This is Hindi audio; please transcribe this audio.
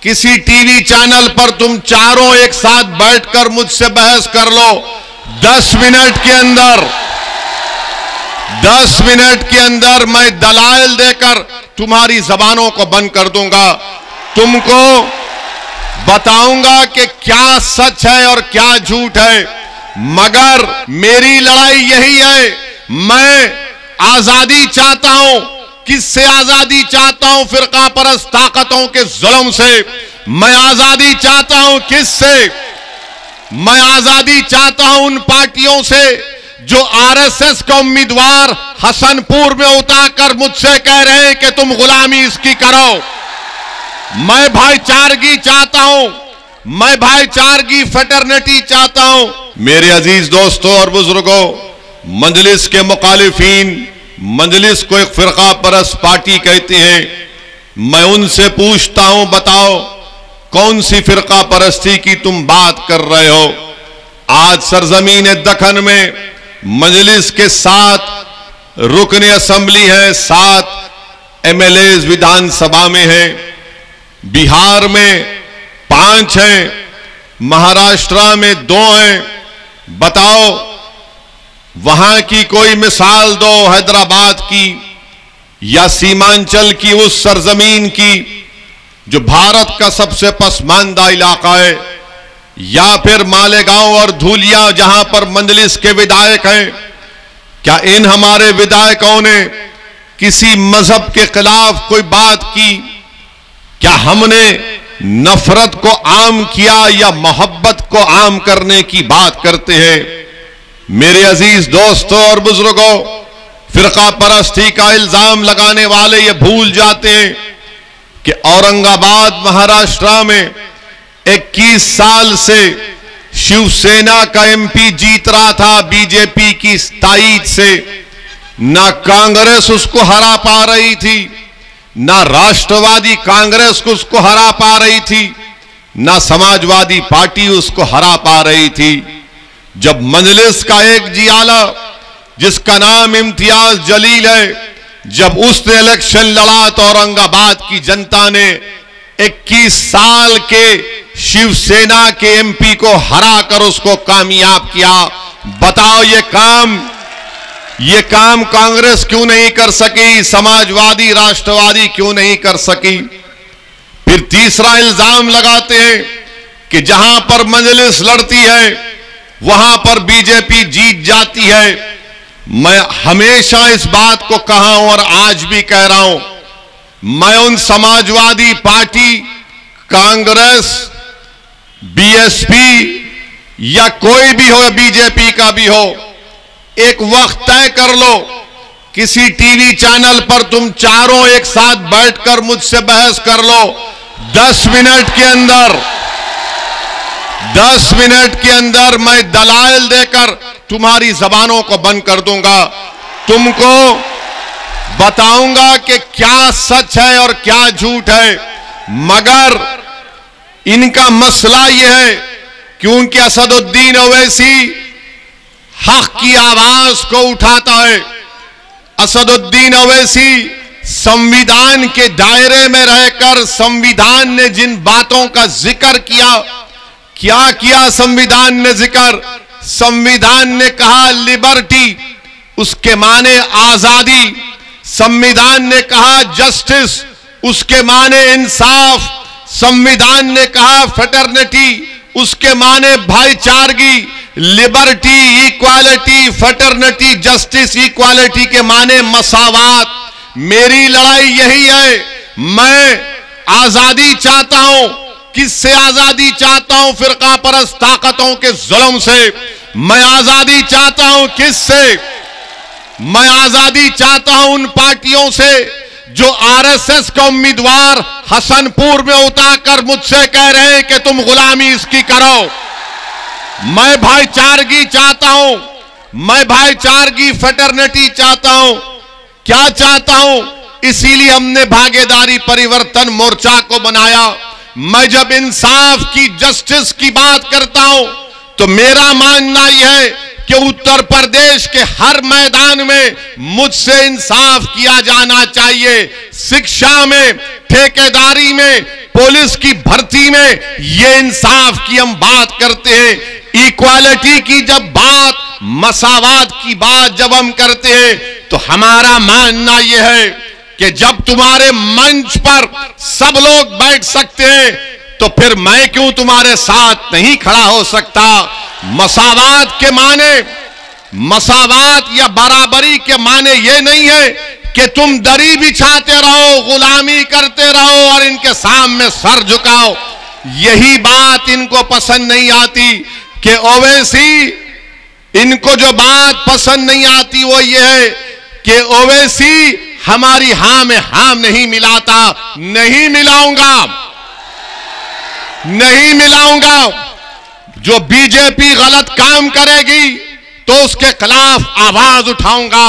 किसी टीवी चैनल पर तुम चारों एक साथ बैठकर मुझसे बहस कर लो, 10 मिनट के अंदर 10 मिनट के अंदर मैं दलाइल देकर तुम्हारी जबानों को बंद कर दूंगा। तुमको बताऊंगा कि क्या सच है और क्या झूठ है। मगर मेरी लड़ाई यही है, मैं आजादी चाहता हूं। किससे आजादी चाहता हूं? फिरका परस्त ताकतों के जुल्म से। मैं आजादी चाहता हूं किससे? मैं आजादी चाहता हूं उन पार्टियों से जो आरएसएस का उम्मीदवार हसनपुर में उतारकर मुझसे कह रहे हैं कि तुम गुलामी इसकी करो। मैं भाईचारगी चाहता हूं, मैं भाईचारगी फ्रेटर्निटी चाहता हूं। मेरे अजीज दोस्तों और बुजुर्गों, मजलिस के मुखालिफिन मजलिस को एक फिरका परस्त पार्टी कहती है। मैं उनसे पूछता हूं, बताओ कौन सी फिरका परस्ती की तुम बात कर रहे हो? आज सरजमीन दखन में मजलिस के 7 रुकन असेंबली है, 7 एमएलए विधानसभा में है, बिहार में 5 हैं, महाराष्ट्र में 2 हैं। बताओ वहां की कोई मिसाल दो, हैदराबाद की या सीमांचल की, उस सरजमीन की जो भारत का सबसे पसमानदा इलाका है, या फिर मालेगांव और धूलिया जहां पर मजलिस के विधायक हैं। क्या इन हमारे विधायकों ने किसी मजहब के खिलाफ कोई बात की? क्या हमने नफरत को आम किया या मोहब्बत को आम करने की बात करते हैं? मेरे अजीज दोस्तों और बुजुर्गों, फिरका परस्ती का इल्जाम लगाने वाले ये भूल जाते हैं कि औरंगाबाद महाराष्ट्र में 21 साल से शिवसेना का एमपी जीत रहा था बीजेपी की ताईद से। ना कांग्रेस उसको हरा पा रही थी, ना राष्ट्रवादी कांग्रेस को उसको हरा पा रही थी, ना समाजवादी पार्टी उसको हरा पा रही थी। जब मजलिस का एक जियाला जिसका नाम इम्तियाज जलील है, जब उसने इलेक्शन लड़ा तो औरंगाबाद की जनता ने 21 साल के शिवसेना के एमपी को हराकर उसको कामयाब किया। बताओ ये काम कांग्रेस क्यों नहीं कर सकी? समाजवादी राष्ट्रवादी क्यों नहीं कर सकी? फिर तीसरा इल्जाम लगाते हैं कि जहां पर मजलिस लड़ती है वहां पर बीजेपी जीत जाती है। मैं हमेशा इस बात को कहा हूं और आज भी कह रहा हूं, मैं उन समाजवादी पार्टी, कांग्रेस, बीएसपी या कोई भी हो, बीजेपी का भी हो, एक वक्त तय कर लो, किसी टीवी चैनल पर तुम चारों एक साथ बैठकर मुझसे बहस कर लो, 10 मिनट के अंदर 10 मिनट के अंदर मैं दलाइल देकर तुम्हारी जबानों को बंद कर दूंगा। तुमको बताऊंगा कि क्या सच है और क्या झूठ है। मगर इनका मसला यह है, क्योंकि असदुद्दीन ओवैसी हक की आवाज को उठाता है। असदुद्दीन ओवैसी संविधान के दायरे में रहकर संविधान ने जिन बातों का जिक्र किया, क्या किया संविधान ने जिक्र? संविधान ने कहा लिबर्टी, उसके माने आजादी। संविधान ने कहा जस्टिस, उसके माने इंसाफ। संविधान ने कहा फ्रेटर्निटी, उसके माने भाईचारगी। Liberty, equality, fraternity, justice, equality के माने मसावात। मेरी लड़ाई यही है, मैं आजादी चाहता हूं। किससे आजादी चाहता हूं? फिरका परस्त ताकतों के जुल्म से। मैं आजादी चाहता हूं किससे? मैं आजादी चाहता हूं उन पार्टियों से जो आरएसएस का उम्मीदवार हसनपुर में उतारकर मुझसे कह रहे हैं कि तुम गुलामी इसकी करो। मैं भाईचारगी चाहता हूं, मैं भाईचारगी फ्रेटर्निटी चाहता हूं। क्या चाहता हूं? इसीलिए हमने भागीदारी परिवर्तन मोर्चा को बनाया। मैं जब इंसाफ की, जस्टिस की बात करता हूं तो मेरा मानना यह है कि उत्तर प्रदेश के हर मैदान में मुझसे इंसाफ किया जाना चाहिए। शिक्षा में, ठेकेदारी में, पुलिस की भर्ती में ये इंसाफ की हम बात करते हैं, इक्वालिटी की जब बात, मसावात की बात जब हम करते हैं, तो हमारा मानना यह है कि जब तुम्हारे मंच पर सब लोग बैठ सकते हैं तो फिर मैं क्यों तुम्हारे साथ नहीं खड़ा हो सकता। मसावात के माने, मसावात या बराबरी के माने ये नहीं है कि तुम दरी बिछाते रहो, गुलामी करते रहो और इनके सामने सर झुकाओ। यही बात इनको पसंद नहीं आती कि ओवैसी, इनको जो बात पसंद नहीं आती वो ये है कि ओवैसी हमारी हां में हां नहीं मिलाता। नहीं मिलाऊंगा, नहीं मिलाऊंगा। जो बीजेपी गलत काम करेगी तो उसके खिलाफ आवाज उठाऊंगा।